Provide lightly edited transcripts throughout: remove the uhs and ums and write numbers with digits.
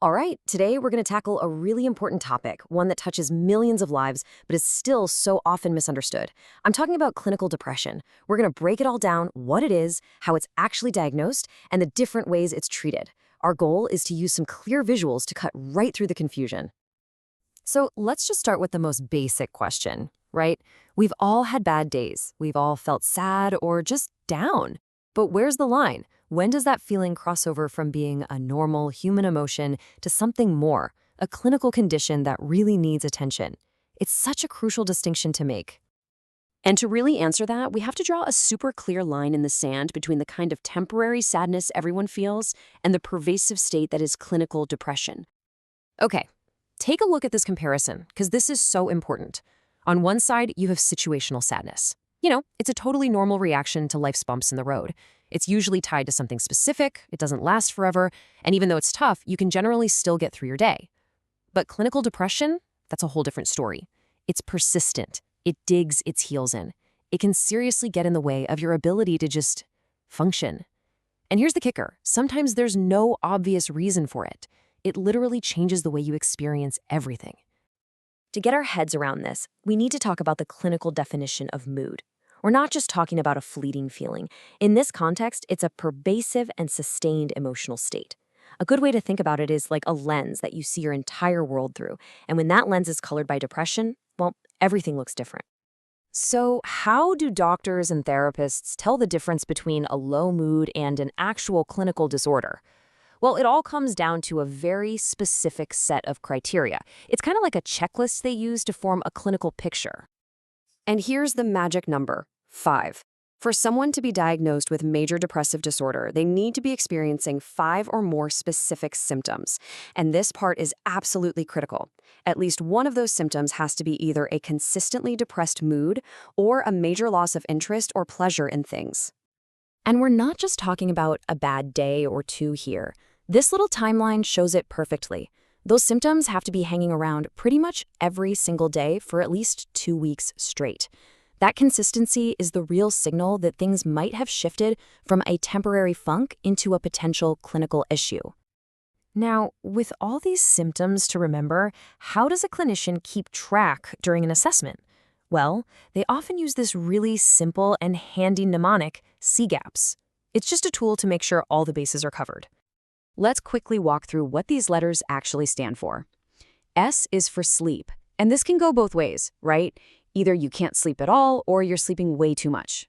All right, today we're going to tackle a really important topic, one that touches millions of lives, but is still so often misunderstood. I'm talking about clinical depression. We're going to break it all down, what it is, how it's actually diagnosed, and the different ways it's treated. Our goal is to use some clear visuals to cut right through the confusion. So let's just start with the most basic question, right? We've all had bad days. We've all felt sad or just down. But where's the line? When does that feeling cross over from being a normal human emotion to something more, a clinical condition that really needs attention? It's such a crucial distinction to make. And to really answer that, we have to draw a super clear line in the sand between the kind of temporary sadness everyone feels and the pervasive state that is clinical depression. Okay, take a look at this comparison, because this is so important. On one side, you have situational sadness. It's a totally normal reaction to life's bumps in the road. It's usually tied to something specific, it doesn't last forever, and even though it's tough, you can generally still get through your day. But clinical depression, that's a whole different story. It's persistent. It digs its heels in. It can seriously get in the way of your ability to just function. And here's the kicker. Sometimes there's no obvious reason for it. It literally changes the way you experience everything. To get our heads around this, we need to talk about the clinical definition of mood. We're not just talking about a fleeting feeling. In this context, it's a pervasive and sustained emotional state. A good way to think about it is like a lens that you see your entire world through. And when that lens is colored by depression, well, everything looks different. So how do doctors and therapists tell the difference between a low mood and an actual clinical disorder? Well, it all comes down to a very specific set of criteria. It's kind of like a checklist they use to form a clinical picture. And here's the magic number, 5. For someone to be diagnosed with major depressive disorder, they need to be experiencing 5 or more specific symptoms. And this part is absolutely critical. At least one of those symptoms has to be either a consistently depressed mood or a major loss of interest or pleasure in things. And we're not just talking about a bad day or two here. This little timeline shows it perfectly. Those symptoms have to be hanging around pretty much every single day for at least 2 weeks straight. That consistency is the real signal that things might have shifted from a temporary funk into a potential clinical issue. Now, with all these symptoms to remember, how does a clinician keep track during an assessment? Well, they often use this really simple and handy mnemonic, SIGECAPS. It's just a tool to make sure all the bases are covered. Let's quickly walk through what these letters actually stand for. S is for sleep, and this can go both ways, right? Either you can't sleep at all or you're sleeping way too much.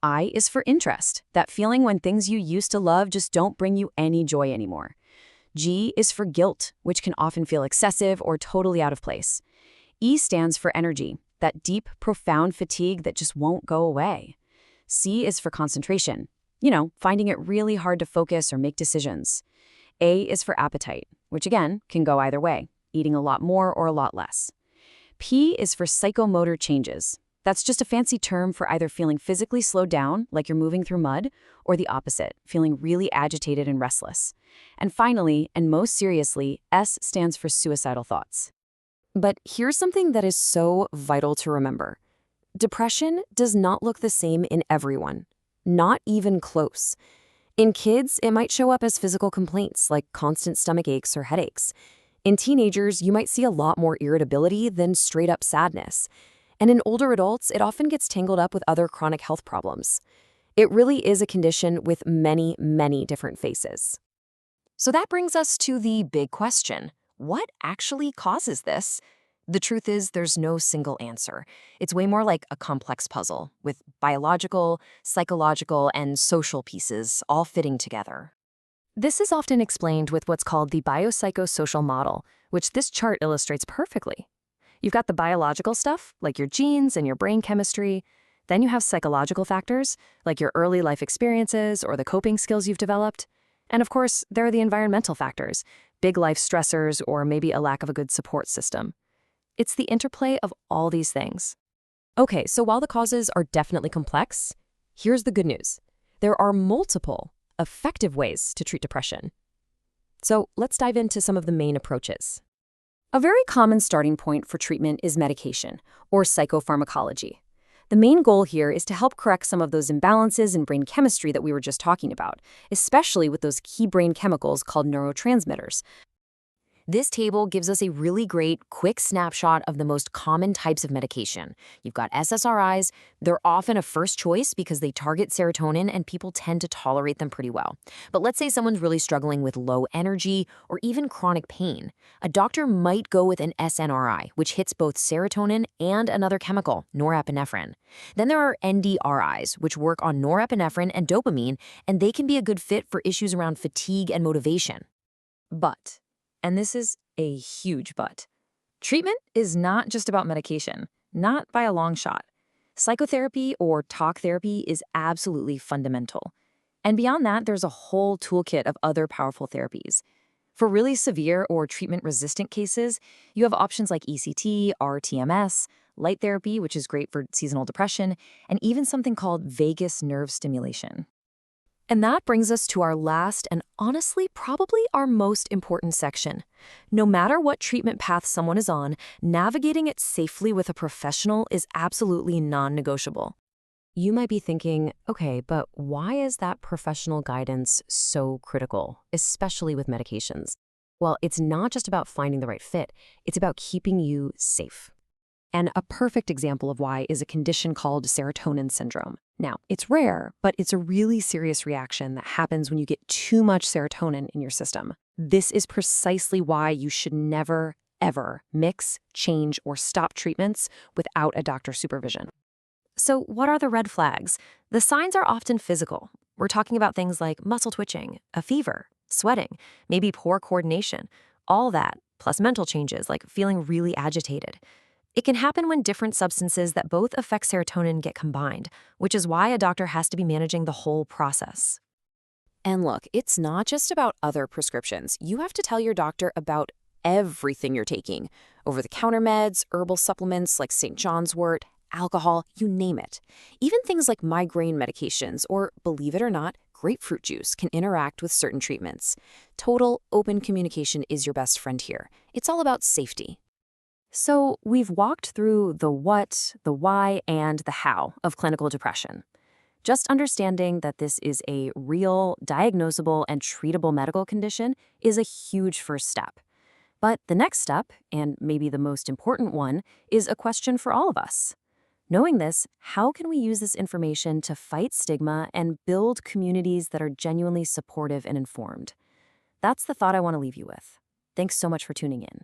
I is for interest, that feeling when things you used to love just don't bring you any joy anymore. G is for guilt, which can often feel excessive or totally out of place. E stands for energy, that deep, profound fatigue that just won't go away. C is for concentration, finding it really hard to focus or make decisions. A is for appetite, which again can go either way, eating a lot more or a lot less. P is for psychomotor changes. That's just a fancy term for either feeling physically slowed down, like you're moving through mud, or the opposite, feeling really agitated and restless. And finally, and most seriously, S stands for suicidal thoughts. But here's something that is so vital to remember. Depression does not look the same in everyone, not even close. In kids, it might show up as physical complaints like constant stomach aches or headaches. In teenagers, you might see a lot more irritability than straight-up sadness. And in older adults, it often gets tangled up with other chronic health problems. It really is a condition with many, many different faces. So that brings us to the big question. What actually causes this? The truth is, there's no single answer. It's way more like a complex puzzle, with biological, psychological, and social pieces all fitting together. This is often explained with what's called the biopsychosocial model, which this chart illustrates perfectly. You've got the biological stuff, like your genes and your brain chemistry. Then you have psychological factors, like your early life experiences or the coping skills you've developed. And of course, there are the environmental factors, big life stressors or maybe a lack of a good support system. It's the interplay of all these things. Okay, so while the causes are definitely complex, here's the good news. There are multiple effective ways to treat depression. So let's dive into some of the main approaches. A very common starting point for treatment is medication, or psychopharmacology. The main goal here is to help correct some of those imbalances in brain chemistry that we were just talking about, especially with those key brain chemicals called neurotransmitters. This table gives us a really great, quick snapshot of the most common types of medication. You've got SSRIs. They're often a first choice because they target serotonin and people tend to tolerate them pretty well. But let's say someone's really struggling with low energy or even chronic pain. A doctor might go with an SNRI, which hits both serotonin and another chemical, norepinephrine. Then there are NDRIs, which work on norepinephrine and dopamine, and they can be a good fit for issues around fatigue and motivation. But, and this is a huge but, treatment is not just about medication, not by a long shot. Psychotherapy or talk therapy is absolutely fundamental. And beyond that, there's a whole toolkit of other powerful therapies. For really severe or treatment-resistant cases, you have options like ECT, RTMS, light therapy, which is great for seasonal depression, and even something called vagus nerve stimulation. And that brings us to our last and honestly probably our most important section. No matter what treatment path someone is on, navigating it safely with a professional is absolutely non-negotiable. You might be thinking, okay, but why is that professional guidance so critical, especially with medications? Well, it's not just about finding the right fit, it's about keeping you safe. And a perfect example of why is a condition called serotonin syndrome. Now, it's rare, but it's a really serious reaction that happens when you get too much serotonin in your system. This is precisely why you should never, ever mix, change, or stop treatments without a doctor's supervision. So what are the red flags? The signs are often physical. We're talking about things like muscle twitching, a fever, sweating, maybe poor coordination, all that, plus mental changes like feeling really agitated. It can happen when different substances that both affect serotonin get combined, which is why a doctor has to be managing the whole process. And look, it's not just about other prescriptions. You have to tell your doctor about everything you're taking. Over-the-counter meds, herbal supplements like St. John's wort, alcohol, you name it. Even things like migraine medications or, believe it or not, grapefruit juice can interact with certain treatments. Total open communication is your best friend here. It's all about safety. So we've walked through the what, the why, and the how of clinical depression. Just understanding that this is a real, diagnosable, and treatable medical condition is a huge first step. But the next step, and maybe the most important one, is a question for all of us. Knowing this, how can we use this information to fight stigma and build communities that are genuinely supportive and informed? That's the thought I want to leave you with. Thanks so much for tuning in.